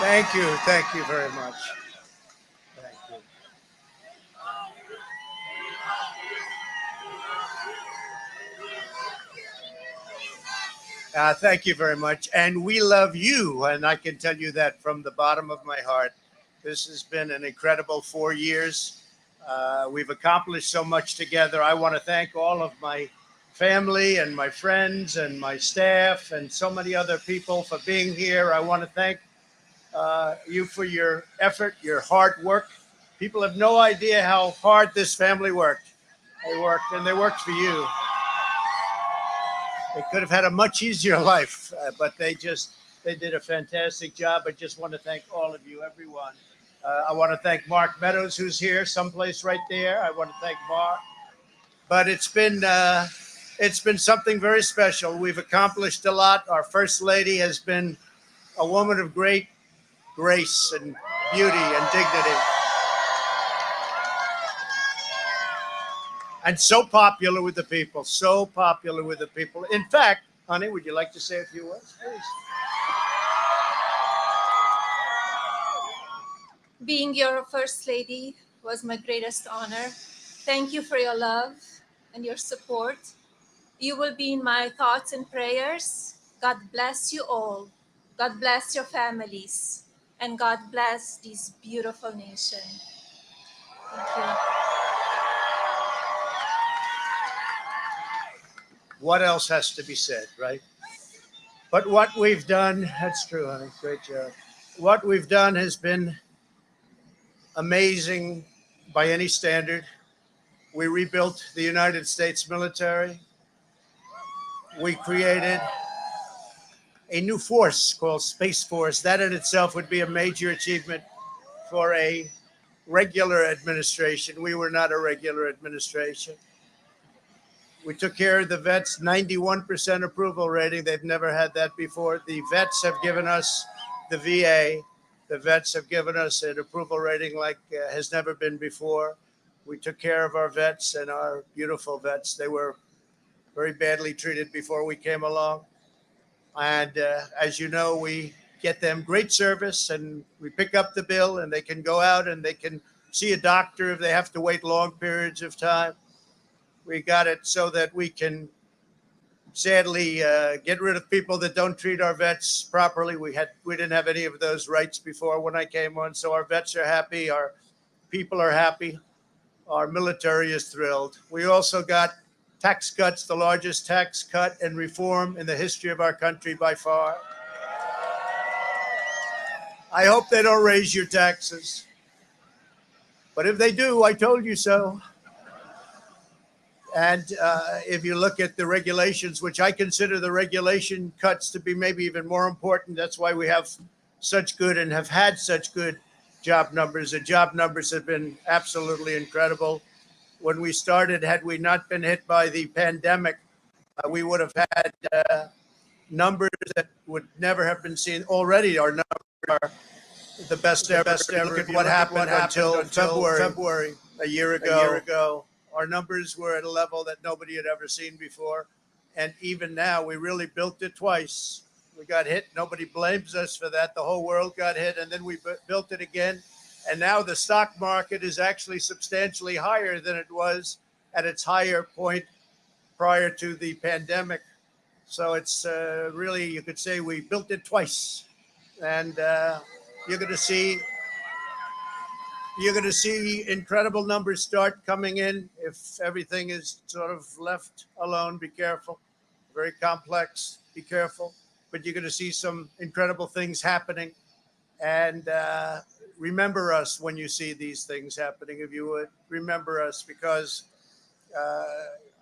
Thank you. Thank you very much. Thank you. Thank you very much. And we love you. And I can tell you that from the bottom of my heart. This has been an incredible 4 years. We've accomplished so much together. I want to thank all of my family and my friends and my staff and so many other people for being here. I want to thank you for your effort, your hard work. People have no idea how hard this family worked. They worked and they worked for you. They could have had a much easier life, but they did a fantastic job. I just want to thank all of you, everyone. I want to thank Mark Meadows, who's here, someplace right there. I want to thank Mark. But it's been something very special. We've accomplished a lot. Our first lady has been a woman of great grace and beauty and dignity, and so popular with the people. So popular with the people. In fact, honey, would you like to say a few words, please? Being your First Lady was my greatest honor. Thank you for your love and your support. You will be in my thoughts and prayers. God bless you all. God bless your families. And God bless this beautiful nation. Thank you. What else has to be said, right? But what we've done, that's true, honey. Great job. What we've done has been amazing by any standard. We rebuilt the United States military. We created a new force called Space Force. That in itself would be a major achievement for a regular administration. We were not a regular administration. We took care of the vets, 91% approval rating. They've never had that before. The vets have given us, the VA, the vets have given us an approval rating like has never been before. We took care of our vets and our beautiful vets. They were very badly treated before we came along. And as you know, we get them great service and we pick up the bill and they can go out and they can see a doctor if they have to wait long periods of time. We got it so that we can sadly get rid of people that don't treat our vets properly. We didn't have any of those rights before when I came on. So our vets are happy, our people are happy, our military is thrilled. We also got tax cuts, the largest tax cut and reform in the history of our country by far. I hope they don't raise your taxes. But if they do, I told you so. And if you look at the regulations, which I consider the regulation cuts to be maybe even more important, that's why we have such good and have had such good job numbers. The job numbers have been absolutely incredible. When we started, had we not been hit by the pandemic, we would have had numbers that would never have been seen. Already, our numbers are the best ever. Look at what happened until February a year ago. Our numbers were at a level that nobody had ever seen before. And even now, we really built it twice. We got hit. Nobody blames us for that. The whole world got hit. And then we built it again. And now the stock market is actually substantially higher than it was at its higher point prior to the pandemic. So it's really, you could say we built it twice. And you're going to see incredible numbers start coming in if everything is sort of left alone. Be careful. Very complex. Be careful. But you're going to see some incredible things happening. And remember us when you see these things happening, if you would. Remember us, because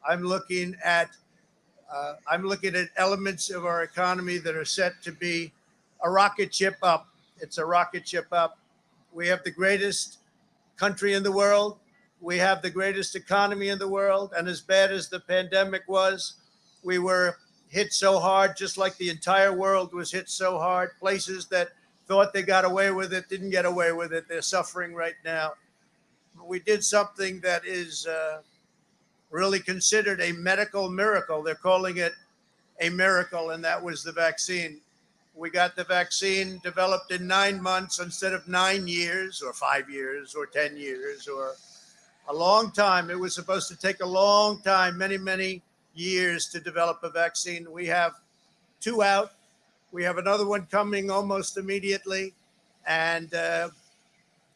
I'm looking at elements of our economy that are set to be a rocket ship up. It's a rocket ship up. We have the greatest country in the world. We have the greatest economy in the world. And as bad as the pandemic was, we were hit so hard, just like the entire world was hit so hard. Places that thought they got away with it didn't get away with it. They're suffering right now. We did something that is really considered a medical miracle. They're calling it a miracle, and that was the vaccine. We got the vaccine developed in 9 months instead of 9 years or 5 years or 10 years or a long time. It was supposed to take a long time, many, many years to develop a vaccine. We have 2 out. We have another one coming almost immediately. And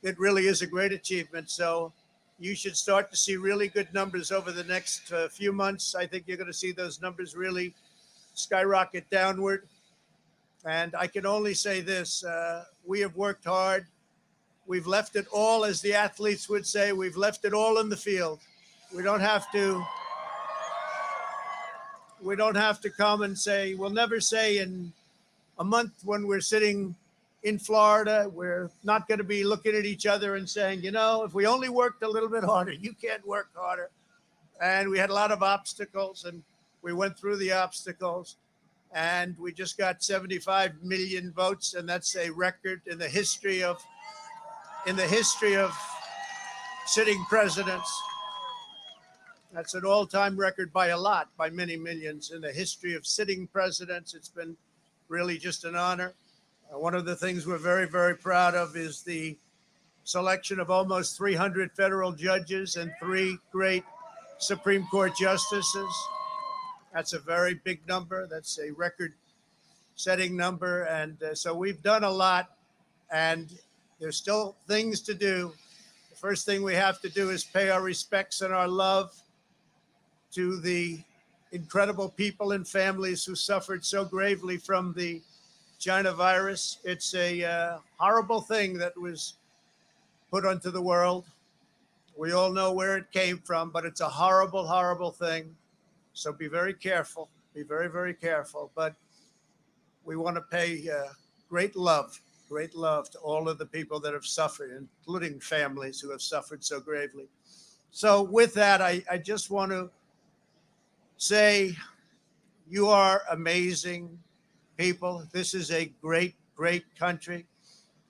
it really is a great achievement. So you should start to see really good numbers over the next few months. I think you're going to see those numbers really skyrocket downward. And I can only say this, we have worked hard. We've left it all, as the athletes would say, we've left it all in the field. We don't have to come and say, we'll never say in a month when we're sitting in Florida, we're not going to be looking at each other and saying, you know, if we only worked a little bit harder, you can't work harder. And we had a lot of obstacles, and we went through the obstacles, and we just got 75 million votes, and that's a record in the history of sitting presidents. That's an all-time record by a lot, by many millions in the history of sitting presidents. It's been really just an honor. One of the things we're very, very proud of is the selection of almost 300 federal judges and 3 great Supreme Court justices. That's a very big number. That's a record-setting number. And so we've done a lot, and there's still things to do. The first thing we have to do is pay our respects and our love to the incredible people and families who suffered so gravely from the China virus. It's a horrible thing that was put onto the world. We all know where it came from, but it's a horrible, horrible thing. So be very careful. Be very, very careful. But we want to pay great love to all of the people that have suffered, including families who have suffered so gravely. So with that, I just want to say you are amazing people. This is a great, great country.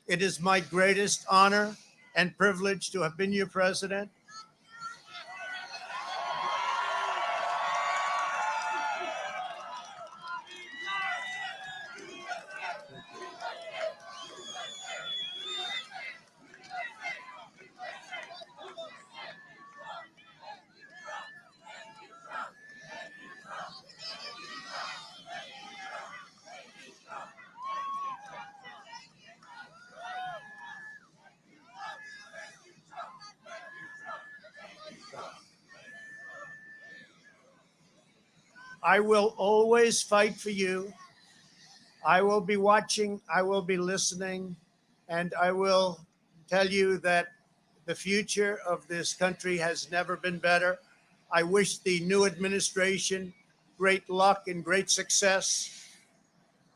It is my greatest honor and privilege to have been your president. I will always fight for you. I will be watching, I will be listening, and I will tell you that the future of this country has never been better. I wish the new administration great luck and great success.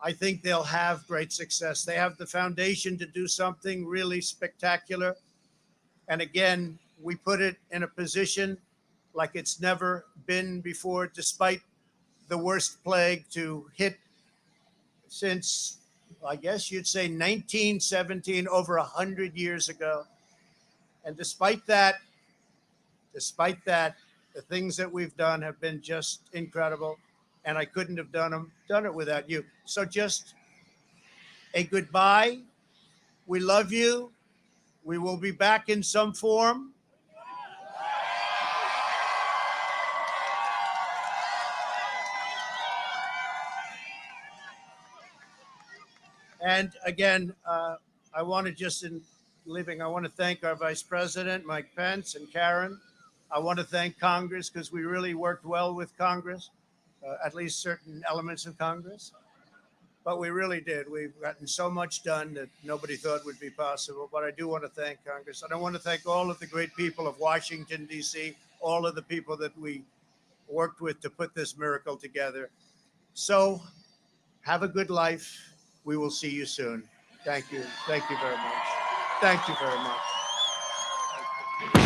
I think they'll have great success. They have the foundation to do something really spectacular. And again, we put it in a position like it's never been before, despite the worst plague to hit since, I guess you'd say 1917, over 100 years ago. And despite that, the things that we've done have been just incredible. And I couldn't have done it without you. So just a goodbye. We love you. We will be back in some form. And again, I want to just in leaving, I want to thank our Vice President, Mike Pence, and Karen. I want to thank Congress because we really worked well with Congress, at least certain elements of Congress. But we really did. We've gotten so much done that nobody thought would be possible. But I do want to thank Congress. And I want to thank all of the great people of Washington, D.C., all of the people that we worked with to put this miracle together. So have a good life. We will see you soon. Thank you. Thank you very much. Thank you very much. Thank you.